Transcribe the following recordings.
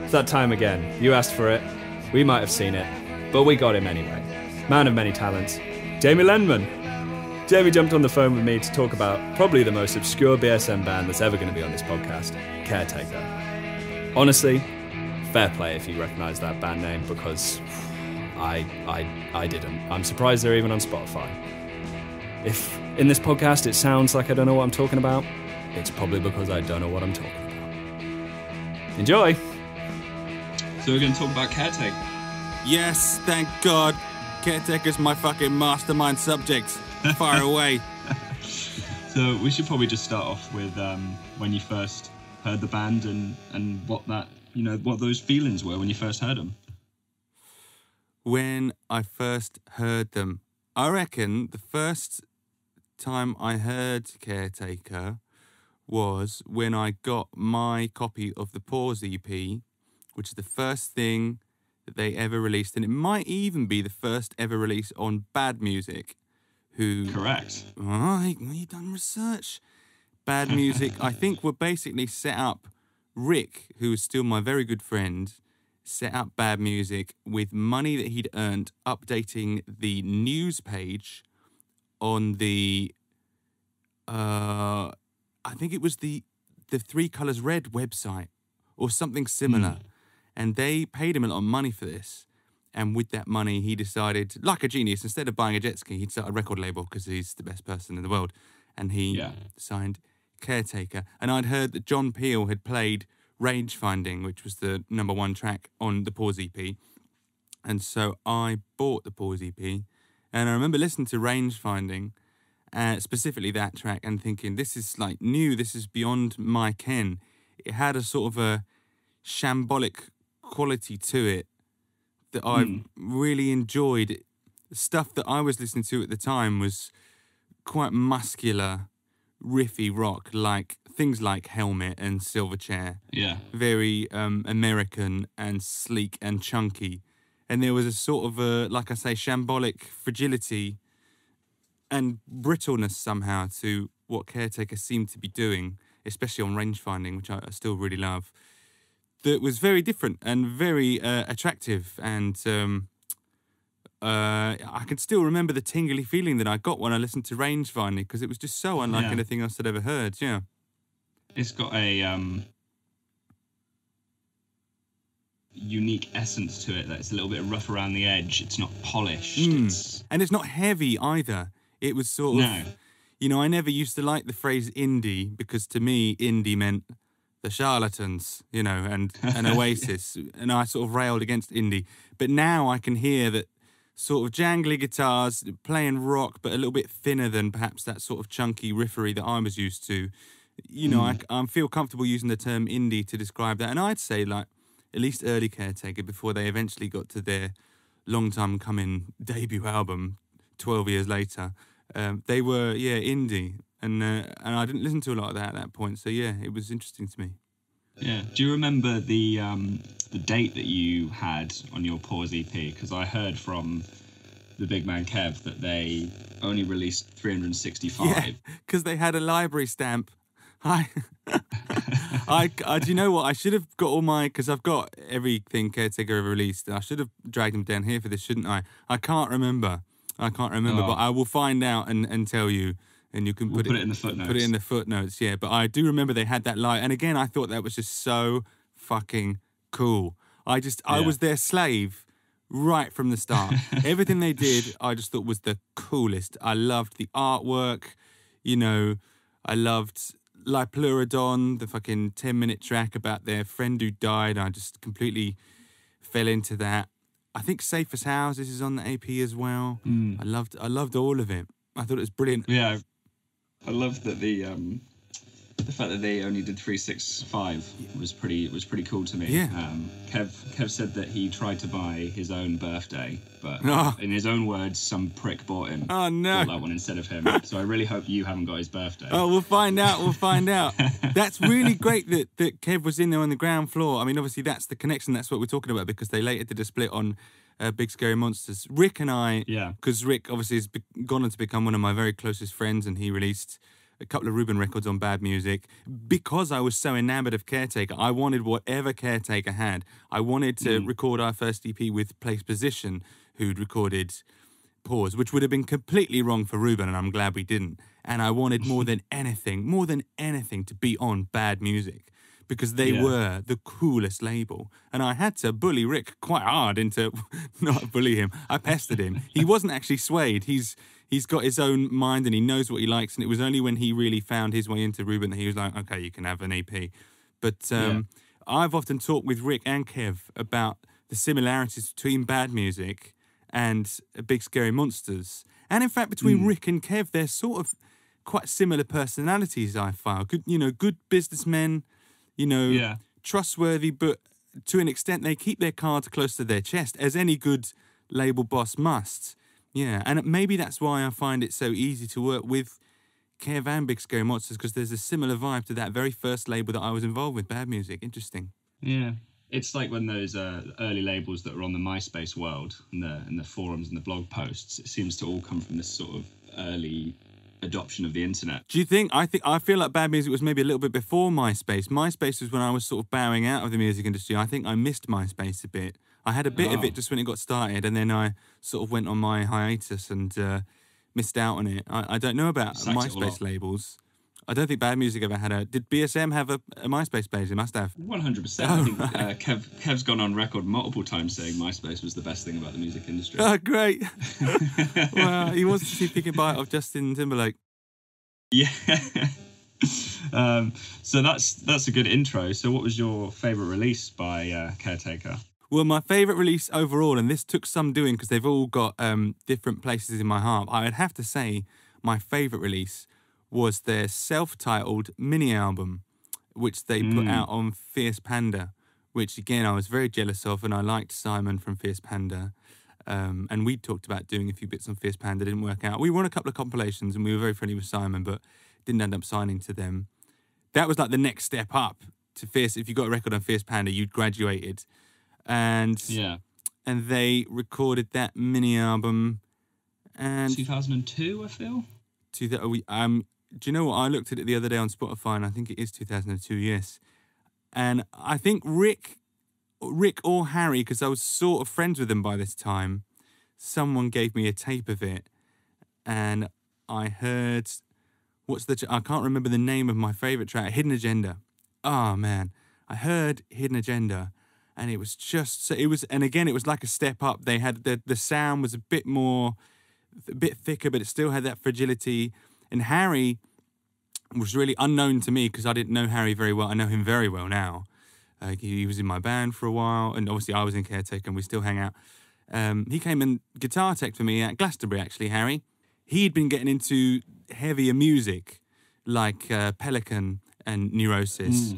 It's that time again. You asked for it. We might have seen it, but we got him anyway. Man of many talents, Jamie Lenman. Jamie jumped on the phone with me to talk about probably the most obscure BSM band that's ever going to be on this podcast, Caretaker. Honestly, fair play if you recognise that band name, because I didn't. I'm surprised they're even on Spotify. If in this podcast it sounds like I don't know what I'm talking about, it's probably because I don't know what I'm talking about. Enjoy! So we're going to talk about Caretaker. Yes, thank God. Caretaker's my fucking mastermind subject. Far away. So we should probably just start off with when you first heard the band and what that, what those feelings were when you first heard them. When I first heard them, I reckon the first time I heard Caretaker was when I got my copy of the Pause EP, which is the first thing that they ever released, and it might even be the first ever release on Bad Music. Who? Correct. Oh, you done research. Bad Music, I think, were basically set up. Rick, who is still my very good friend, set up Bad Music with money that he'd earned updating the news page on the, I think it was the Three Colours Red website or something similar. And they paid him a lot of money for this. And with that money, he decided, like a genius, instead of buying a jet ski, he'd start a record label because he's the best person in the world. And he signed Caretaker. And I'd heard that John Peel had played Range Finding, which was the #1 track on the Pause EP. And so I bought the Pause EP. And I remember listening to Range Finding, specifically that track, and thinking, this is like new, this is beyond my ken. It had a sort of a shambolic quality to it that I really enjoyed. The stuff that I was listening to at the time was quite muscular, riffy rock, like things like Helmet and Silverchair. Yeah. Very American and sleek and chunky. And there was a sort of like I say, shambolic fragility and brittleness somehow to what Caretaker seemed to be doing, especially on Range Finding, which I still really love. That was very different and very attractive, and I can still remember the tingly feeling that I got when I listened to Range Finding, because it was just so unlike anything else I'd ever heard. Yeah, it's got a unique essence to it that's a little bit rough around the edge. It's not polished, and it's not heavy either. It was sort of, I never used to like the phrase indie, because to me indie meant the Charlatans, and Oasis, and I sort of railed against indie. But now I can hear that sort of jangly guitars, playing rock, but a little bit thinner than perhaps that sort of chunky riffery that I was used to. I feel comfortable using the term indie to describe that. And I'd say, like, at least early Caretaker, before they eventually got to their long time coming debut album 12 years later, they were, indie. And I didn't listen to a lot of that at that point. So, it was interesting to me. Yeah. Do you remember the date that you had on your Pause EP? Because I heard from the big man Kev that they only released 365. Yeah, because they had a library stamp. Do you know what? I should have got all because I've got everything Caretaker ever released. I should have dragged them down here for this, shouldn't I? I can't remember, but I will find out and tell you. And you can put it in the footnotes. Put it in the footnotes, yeah. But I do remember they had that live. And again, I thought that was just so fucking cool. I was their slave right from the start. Everything they did, I just thought was the coolest. I loved the artwork, I loved La Pleurodon, the fucking 10-minute track about their friend who died. I just completely fell into that. I think Safe as Houses is on the AP as well. I loved all of it. I thought it was brilliant. Yeah. I love that the fact that they only did 365 was pretty cool to me. Yeah. Kev said that he tried to buy his own birthday, but in his own words, some prick bought him. Oh no! Bought that one instead of him. So I really hope you haven't got his birthday. Oh, we'll find out. That's really great that Kev was in there on the ground floor. I mean, obviously that's the connection. That's what we're talking about, because they later did a split on Big Scary Monsters. Rick and I, because Rick obviously has gone on to become one of my very closest friends, and he released a couple of Ruben records on Bad Music. Because I was so enamored of Caretaker, I wanted whatever Caretaker had. I wanted to record our first EP with Place Position, who'd recorded Pause, which would have been completely wrong for Ruben, and I'm glad we didn't. And I wanted more than anything to be on Bad Music, because they were the coolest label. And I had to bully Rick quite hard into, not bully him, I pestered him. He wasn't actually swayed. He's got his own mind and he knows what he likes. And it was only when he really found his way into Ruben that he was like, okay, you can have an EP. But I've often talked with Rick and Kev about the similarities between Bad Music and Big Scary Monsters. And in fact, between Rick and Kev, they're sort of quite similar personalities, I find. Good businessmen, trustworthy, but to an extent, they keep their cards close to their chest, as any good label boss must. Yeah, and maybe that's why I find it so easy to work with Kev and Big Scary Monsters, because there's a similar vibe to that very first label that I was involved with, Bad Music. Interesting. Yeah. It's like when those early labels that were on the MySpace world and the forums and the blog posts, it seems to all come from this sort of early adoption of the internet. Do you think? I feel like Bad Music was maybe a little bit before MySpace. MySpace was when I was sort of bowing out of the music industry. I think I missed MySpace a bit. I had a bit of it just when it got started, and then I sort of went on my hiatus and missed out on it. I don't know about MySpace labels. I don't think Bad Music ever had a... Did BSM have a MySpace page? It must have. 100%. I think Kev's gone on record multiple times saying MySpace was the best thing about the music industry. Oh, great. Well, he wants to see if he can buy it off Justin Timberlake. Yeah. So that's a good intro. So what was your favourite release by Caretaker? Well, my favourite release overall, and this took some doing because they've all got different places in my heart, I would have to say my favourite release was their self-titled mini-album, which they put out on Fierce Panda, which, again, I was very jealous of, and I liked Simon from Fierce Panda. And we talked about doing a few bits on Fierce Panda, didn't work out. We won a couple of compilations, and we were very friendly with Simon, but didn't end up signing to them. That was like the next step up to Fierce. If you got a record on Fierce Panda, you'd graduated. And they recorded that mini-album. And 2002, I feel? Do you know what? I looked at it the other day on Spotify, and I think it is 2002, yes. And I think Rick or Harry, because I was sort of friends with them by this time, someone gave me a tape of it, and I heard, I can't remember the name of my favourite track, Hidden Agenda. Oh, man. I heard Hidden Agenda, and it was just, so it was, and again, it was like a step up. They had, the sound was a bit thicker, but it still had that fragility. And Harry was really unknown to me because I didn't know Harry very well. I know him very well now. He was in my band for a while, and obviously I was in Caretaker, and we still hang out. He came and guitar tech for me at Glastonbury, actually, Harry. He'd been getting into heavier music, like Pelican and Neurosis,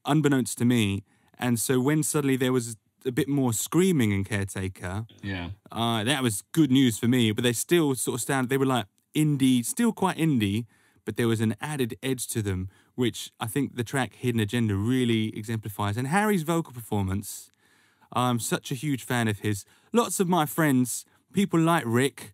unbeknownst to me. And so when suddenly there was a bit more screaming in Caretaker, that was good news for me. But they still sort of they were like indie, still quite indie, but there was an added edge to them, which I think the track Hidden Agenda really exemplifies. And Harry's vocal performance, I'm such a huge fan of his. Lots of my friends, people like Rick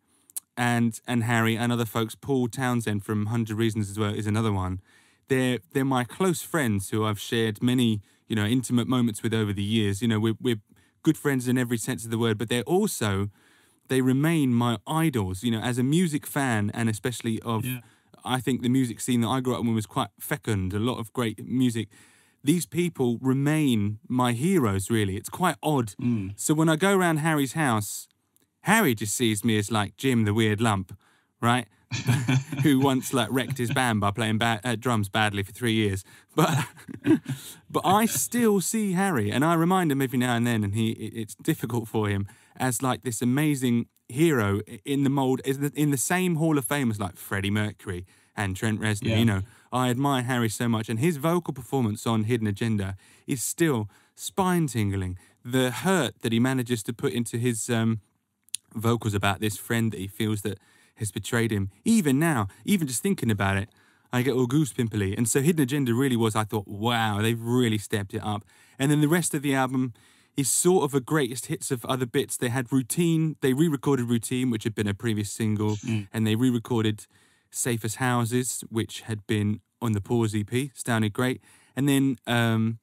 and Harry and other folks, Paul Townsend from 100 Reasons as well is another one. They're my close friends who I've shared many, intimate moments with over the years. We're good friends in every sense of the word, but they remain my idols, as a music fan, and especially of, I think the music scene that I grew up with was quite fecund, a lot of great music. These people remain my heroes, really. It's quite odd. So when I go around Harry's house, Harry just sees me as like Jim the Weird Lump, right? Who once wrecked his band by playing drums badly for 3 years. But I still see Harry, and I remind him every now and then, and it's difficult for him, as like this amazing hero in the mold, in the same Hall of Fame as like Freddie Mercury and Trent Reznor. I admire Harry so much, and his vocal performance on Hidden Agenda is still spine-tingling. The hurt that he manages to put into his vocals about this friend that he feels that has betrayed him, even now, even just thinking about it, I get all goosepimply. And so Hidden Agenda really was, I thought, wow, they've really stepped it up. And then the rest of the album is sort of a greatest hits of other bits. They had Routine, they re-recorded Routine, which had been a previous single, and they re-recorded Safest Houses, which had been on the Pause EP, sounded great. And then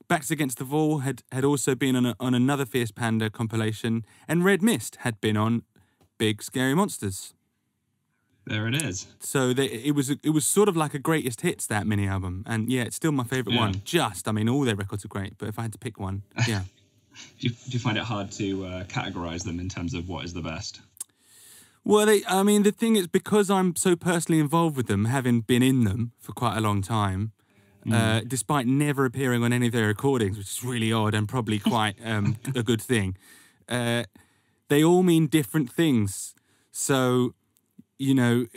Backs Against the Wall had also been on another Fierce Panda compilation, and Red Mist had been on Big Scary Monsters. There it is. So it was sort of like a greatest hits, that mini album, and yeah, it's still my favourite one. I mean, all their records are great, but if I had to pick one, yeah. Do you find it hard to categorise them in terms of what is the best? Well, the thing is, because I'm so personally involved with them, having been in them for quite a long time, despite never appearing on any of their recordings, which is really odd and probably quite a good thing, they all mean different things. So, you know,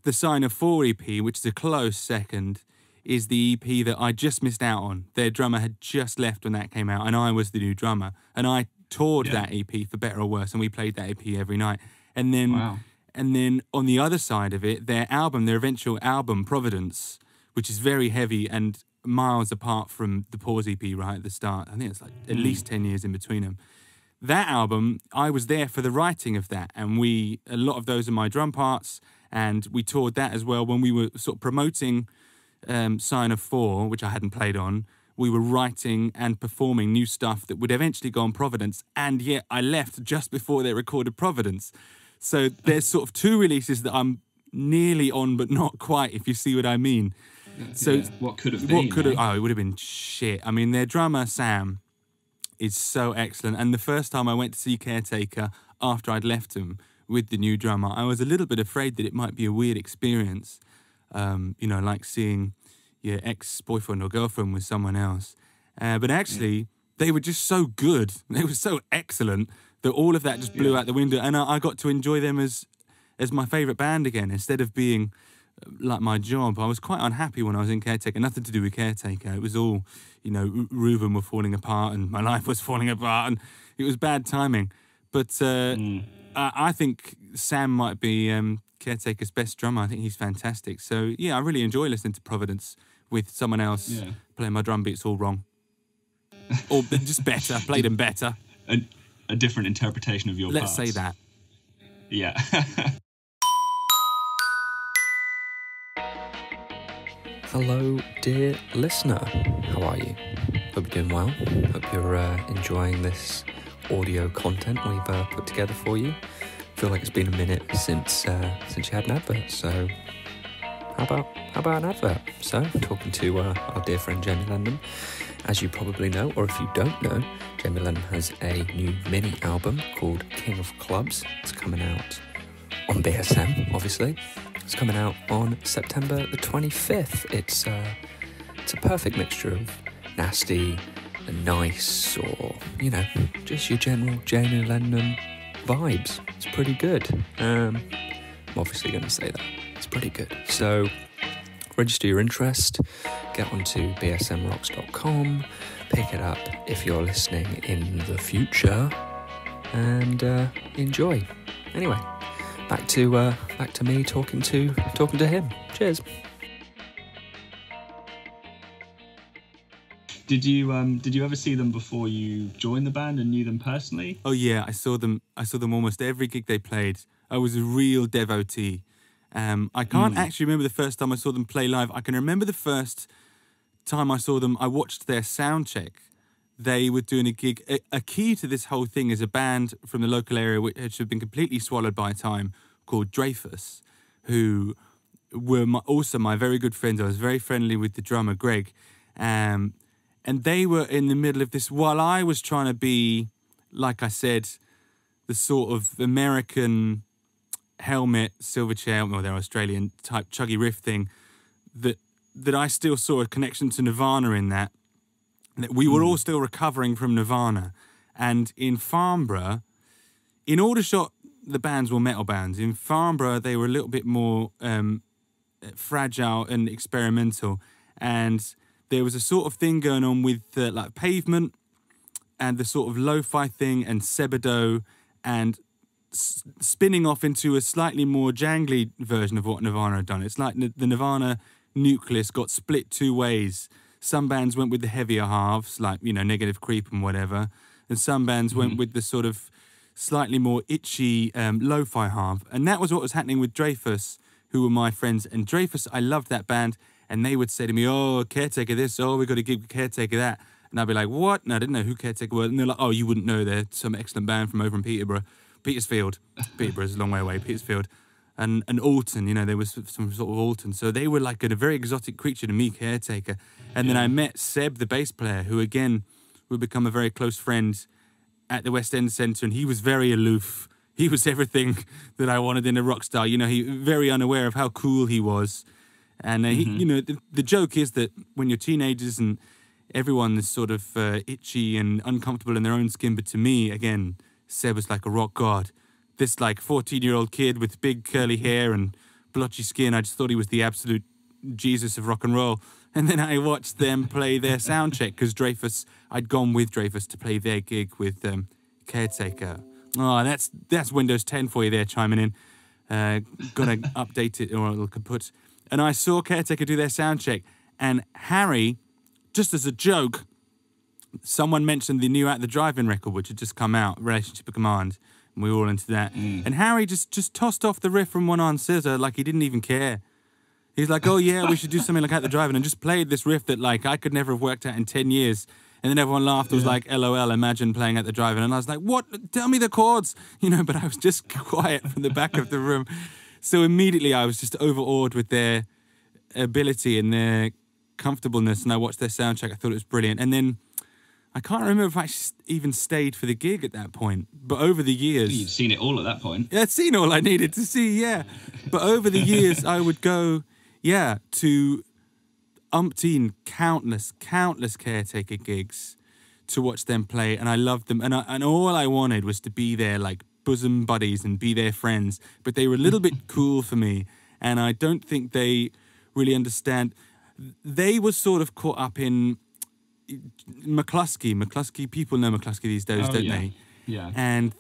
the Sign of 4 EP, which is a close second, is the EP that I just missed out on. Their drummer had just left when that came out, and I was the new drummer. And I toured that EP for better or worse, and we played that EP every night. And then on the other side of it, their eventual album, Providence, which is very heavy and miles apart from the Pause EP right at the start. I think it's like at least 10 years in between them. That album, I was there for the writing of that, and a lot of those are my drum parts, and we toured that as well when we were sort of promoting Sign of 4, which I hadn't played on. We were writing and performing new stuff that would eventually go on Providence, and yet I left just before they recorded Providence. So there's sort of two releases that I'm nearly on, but not quite, if you see what I mean. So what could have been? Oh, it would have been shit. I mean, their drummer, Sam, is so excellent. And the first time I went to see Caretaker after I'd left him with the new drummer, I was a little bit afraid that it might be a weird experience. You know, like seeing your ex-boyfriend or girlfriend with someone else. But actually, they were just so good. They were so excellent that all of that just blew out the window. And I got to enjoy them as my favourite band again, instead of being like my job. I was quite unhappy when I was in Caretaker. Nothing to do with Caretaker. It was all, you know, Reuben were falling apart and my life was falling apart, and it was bad timing. But I think Sam might be Caretaker's best drummer. I think he's fantastic. So, yeah, I really enjoy listening to Providence with someone else playing my drum beats all wrong. Or just better, played them better. A different interpretation of your Let's parts. say that. Yeah. Hello, dear listener. How are you? Hope you're doing well. Hope you're enjoying this audio content we've put together for you. Feel like it's been a minute since you had an advert, so how about an advert? So, talking to our dear friend Jamie Lenman. As you probably know, or if you don't know, Jamie Lenman has a new mini album called King of Clubs. It's coming out on BSM, obviously. It's coming out on September the 25th. It's a perfect mixture of nasty and nice, or, you know, just your general Jamie Lenman vibes. It's pretty good. I'm obviously going to say that. It's pretty good. So, register your interest, get onto bsmrocks.com, pick it up if you're listening in the future, and enjoy. Anyway, back to me talking to him. Cheers. Did you ever see them before you joined the band and knew them personally? Oh yeah, I saw them almost every gig they played. I was a real devotee. I can't actually remember the first time I saw them play live. I can remember the first time I saw them, I watched their sound check. They were doing a gig. A key to this whole thing is a band from the local area which had been completely swallowed by time, called Dreyfus, who were also my very good friends. I was very friendly with the drummer, Greg. And they were in the middle of this, while I was trying to be, like I said, the sort of American Helmet, Silverchair, or their Australian type chuggy riff thing, that I still saw a connection to Nirvana in that we were all still recovering from Nirvana. And in Farnborough, in Aldershot, the bands were metal bands. In Farnborough, they were a little bit more fragile and experimental. And there was a sort of thing going on with like Pavement and the sort of lo-fi thing and Sebado, and spinning off into a slightly more jangly version of what Nirvana had done. It's like the Nirvana nucleus got split two ways. Some bands went with the heavier halves, like, you know, Negative Creep and whatever, and some bands went with the sort of slightly more itchy lo-fi half. And that was what was happening with Dreyfus, who were my friends. And Dreyfus, I loved that band. And they would say to me, oh, Caretaker this, oh, we got to give Caretaker that. And I'd be like, what? And I didn't know who Caretaker were. And they're like, oh, you wouldn't know. They're some excellent band from over in Petersfield. Peterborough's a long way away, Petersfield. And Alton, you know, there was some sort of Alton. So they were like a very exotic creature to me, Caretaker. And then I met Seb, the bass player, who again would become a very close friend at the West End Centre. And he was very aloof. He was everything that I wanted in a rock star. You know, he very unaware of how cool he was. And, he, you know, the joke is that when you're teenagers and everyone is sort of itchy and uncomfortable in their own skin, but to me, again, Seb was like a rock god. This like 14-year-old kid with big curly hair and blotchy skin, I just thought he was the absolute Jesus of rock and roll. And then I watched them play their sound check because Dreyfus, I'd gone with Dreyfus to play their gig with Caretaker. Oh, that's Windows 10 for you there, chiming in. Gotta update it or it'll kaput. And I saw Caretaker do their sound check, and Harry, just as a joke, someone mentioned the new At the Drive-In record, which had just come out, Relationship of Command, and we were all into that. And Harry just tossed off the riff from One Arm Scissor like he didn't even care. He's like, oh yeah, we should do something like At the Drive-In, and just played this riff that like I could never have worked out in 10 years. And then everyone laughed. It was like, LOL, imagine playing At the Drive-In. And I was like, what? Tell me the chords. You know, but I was just quiet from the back of the room. So immediately I was just overawed with their ability and their comfortableness. And I watched their soundtrack. I thought it was brilliant. And then I can't remember if I even stayed for the gig at that point. But over the years... You'd seen it all at that point. Yeah, I'd seen all I needed to see, yeah. But over the years, I would go, to umpteen, countless Caretaker gigs to watch them play. And I loved them. And all I wanted was to be there, like, bosom buddies and be their friends. But they were a little bit cool for me. And I don't think they really understand. They were sort of caught up in... McCluskey, people know McCluskey these days, don't they? Yeah. And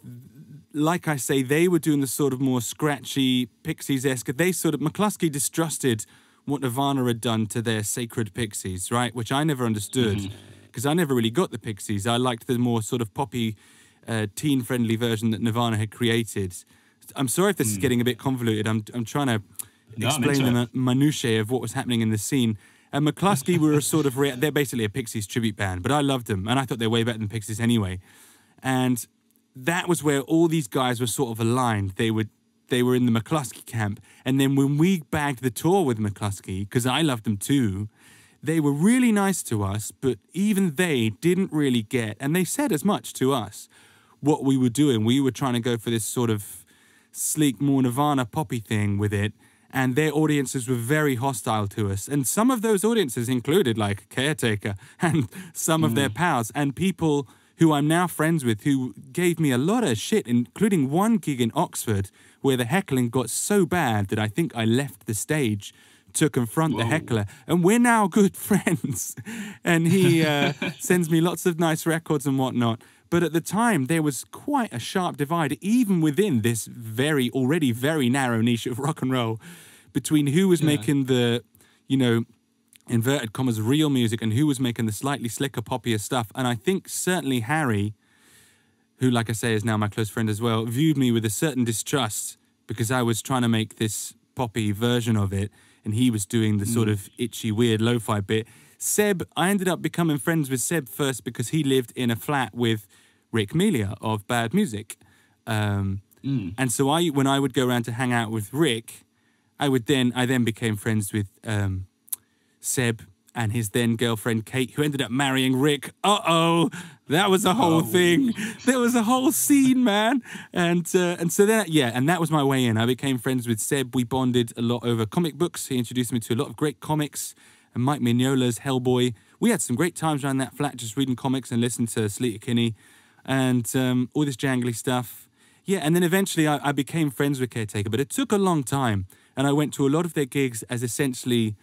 like I say, they were doing the sort of more scratchy, Pixies-esque. McCluskey distrusted what Nirvana had done to their sacred Pixies, right? Which I never understood, because I never really got the Pixies. I liked the more sort of poppy, teen-friendly version that Nirvana had created. I'm sorry if this is getting a bit convoluted. I'm trying to explain the minutiae of what was happening in the scene. And McCluskey were a sort of... they're basically a Pixies tribute band, but I loved them, and I thought they were way better than Pixies anyway. And that was where all these guys were sort of aligned. They were in the McCluskey camp. And then when we bagged the tour with McCluskey, because I loved them too, they were really nice to us, but even they didn't really get, and they said as much to us, what we were doing. We were trying to go for this sort of sleek, more Nirvana poppy thing with it. And their audiences were very hostile to us. And some of those audiences included, like, Caretaker and some of their pals and people who I'm now friends with who gave me a lot of shit, including one gig in Oxford where the heckling got so bad that I think I left the stage to confront the heckler. And we're now good friends. And he sends me lots of nice records and whatnot. But at the time, there was quite a sharp divide, even within this already very narrow niche of rock and roll, between who was making the, inverted commas, real music and who was making the slightly slicker, poppier stuff. And I think certainly Harry, who, like I say, is now my close friend as well, viewed me with a certain distrust because I was trying to make this poppy version of it, and he was doing the sort of itchy, weird lo-fi bit. Seb, I ended up becoming friends with Seb first because he lived in a flat with Rick Melia of Bad Music. And so when I would go around to hang out with Rick, I then became friends with Seb and his then girlfriend Kate, who ended up marrying Rick. Uh-oh, that was a whole thing. There was a whole scene, man. And so then, and that was my way in. I became friends with Seb. We bonded a lot over comic books. He introduced me to a lot of great comics. And Mike Mignola's Hellboy. We had some great times around that flat just reading comics and listening to Sleater Kinney and all this jangly stuff. Yeah, and then eventually I became friends with Caretaker, but it took a long time. And I went to a lot of their gigs as essentially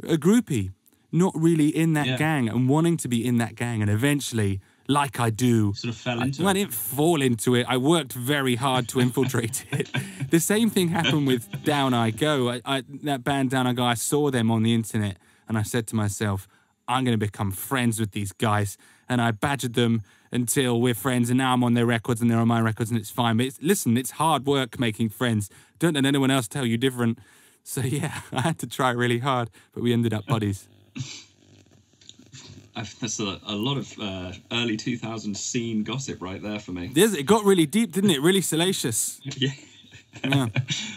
a groupie, not really in that gang and wanting to be in that gang. And eventually, like I do... Sort of fell into it. I didn't fall into it. I worked very hard to infiltrate it. The same thing happened with Down I Go. That band Down I Go, I saw them on the internet and I said to myself, I'm going to become friends with these guys. And I badgered them until we're friends, and now I'm on their records and they're on my records and it's fine. But listen, it's hard work making friends. Don't let anyone else tell you different. So yeah, I had to try really hard, but we ended up buddies. That's a lot of early 2000s scene gossip right there for me. It got really deep, didn't it? Really salacious. Yeah. Yeah.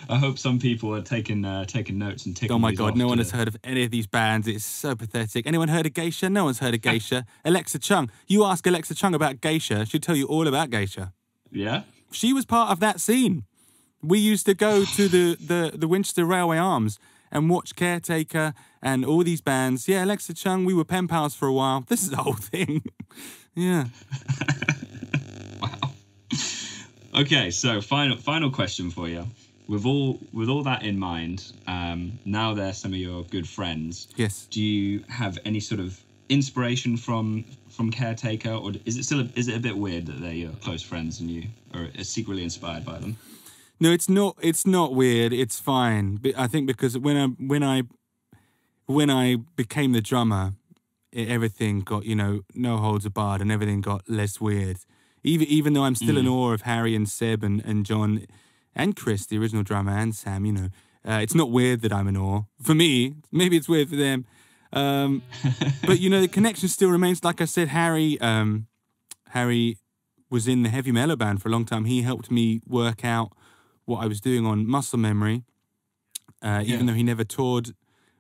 I hope some people are taking notes and ticking. Oh my these God, off no one to- has heard of any of these bands. It's so pathetic. Anyone heard of Geisha? No one's heard of Geisha. Alexa Chung. You ask Alexa Chung about Geisha, she'll tell you all about Geisha. Yeah. She was part of that scene. We used to go to the Winchester Railway Arms and watch Caretaker and all these bands. Yeah, Alexa Chung, we were pen pals for a while. This is the whole thing. Yeah. Wow. Okay, so final question for you. With all that in mind, now they're some of your good friends. Yes. Do you have any sort of inspiration from Caretaker, or is it a bit weird that they're your close friends and you are secretly inspired by them? No, it's not. It's not weird. It's fine. I think because when I became the drummer, everything got no holds barred, and everything got less weird. Even though I'm still in awe of Harry and Seb and John and Chris, the original drummer, and Sam. It's not weird that I'm in awe. For me, maybe it's weird for them. But the connection still remains. Like I said, Harry was in the heavy mellow band for a long time. He helped me work out what I was doing on Muscle Memory, even though he never toured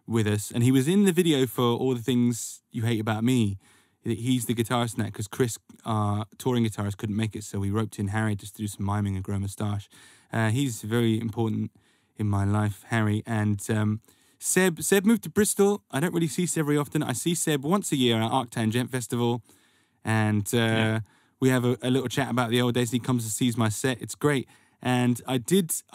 with us. And he was in the video for All the Things You Hate About Me. He's the guitarist in that because Chris, our touring guitarist, couldn't make it, so we roped in Harry just to do some miming and grow a moustache. He's very important in my life, Harry. And Seb moved to Bristol. I don't really see Seb very often. I see Seb once a year at Arctangent Festival, and we have a little chat about the old days. He comes and sees my set. It's great. And I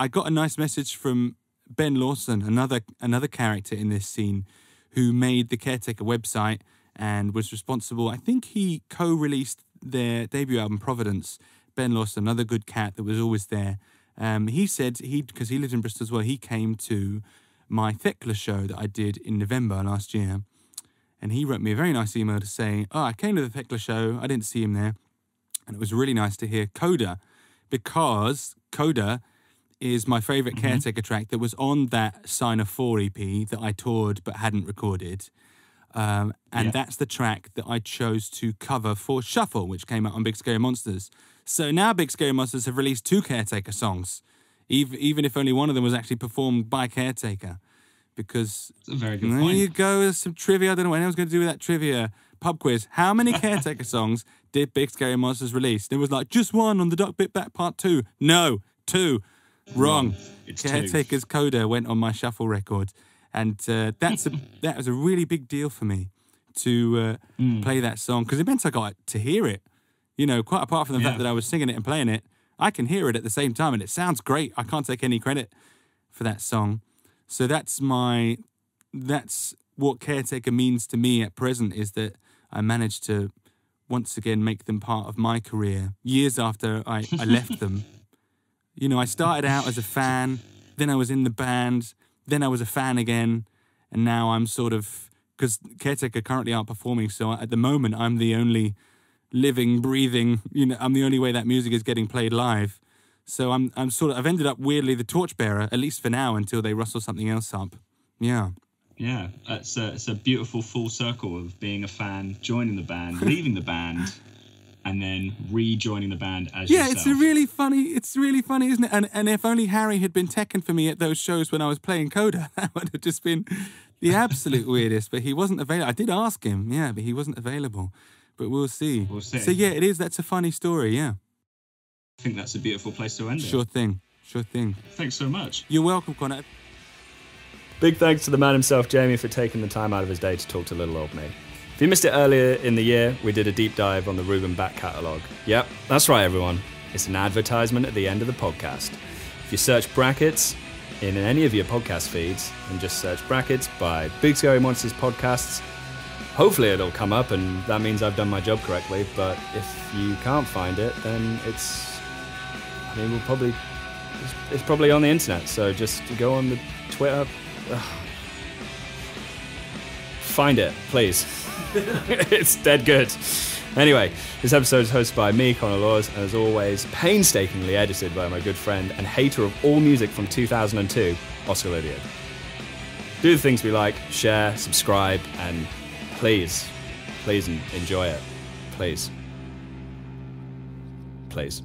got a nice message from Ben Lawson, another character in this scene, who made the Caretaker website and was responsible. I think he co-released their debut album, Providence. Ben Lawson, another good cat that was always there. He said because he lived in Bristol as well, he came to my Thekla show that I did in November last year. And he wrote me a very nice email to say, I came to the Thekla show. I didn't see him there. And it was really nice to hear Coda, because Coda is my favourite Caretaker track that was on that Sign of 4 EP that I toured but hadn't recorded. That's the track that I chose to cover for Shuffle, which came out on Big Scary Monsters. So now Big Scary Monsters have released 2 Caretaker songs, even if only one of them was actually performed by Caretaker. Because That's a very good there point. you go, there's some trivia. I don't know what anyone's going to do with that trivia. Pub quiz. How many Caretaker songs did Big Scary Monsters release? It was like, just one on the Duck Bit Back Part 2. No, 2. Wrong. It's Caretaker's Coda went on my Shuffle record. And that was a really big deal for me to play that song, because it meant I got to hear it. Quite apart from the fact that I was singing it and playing it, I can hear it at the same time, and it sounds great. I can't take any credit for that song. So that's what Caretaker means to me at present, is that I managed to once again make them part of my career years after I left them. I started out as a fan, then I was in the band, then I was a fan again, and now I'm sort of, because Caretaker currently aren't performing, so at the moment I'm the only living, breathing, I'm the only way that music is getting played live. So I've ended up weirdly the torchbearer, at least for now, until they rustle something else up. Yeah. Yeah, it's a beautiful full circle of being a fan, joining the band, leaving the band, and then rejoining the band as yourself. It's really funny, isn't it? And if only Harry had been teching for me at those shows when I was playing Coda, that would have just been the absolute weirdest. But he wasn't available. I did ask him, but he wasn't available. But we'll see. So yeah, that's a funny story, yeah. I think that's a beautiful place to end it. Sure thing. Thanks so much. You're welcome, Connor. Big thanks to the man himself, Jamie, for taking the time out of his day to talk to little old me. If you missed it earlier in the year, we did a deep dive on the Reuben back catalogue. Yep, that's right, everyone. It's an advertisement at the end of the podcast. If you search Brackets in any of your podcast feeds and just search Brackets by Big Scary Monsters Podcasts, hopefully it'll come up, and that means I've done my job correctly. But if you can't find it, then it's probably on the internet. So just go on the Twitter. Find it, please. It's dead good. Anyway, this episode is hosted by me, Connor Laws, and as always, painstakingly edited by my good friend and hater of all music from 2002, Oscar Lydiard. Do the things we like, share, subscribe, and please enjoy it. Please. Please.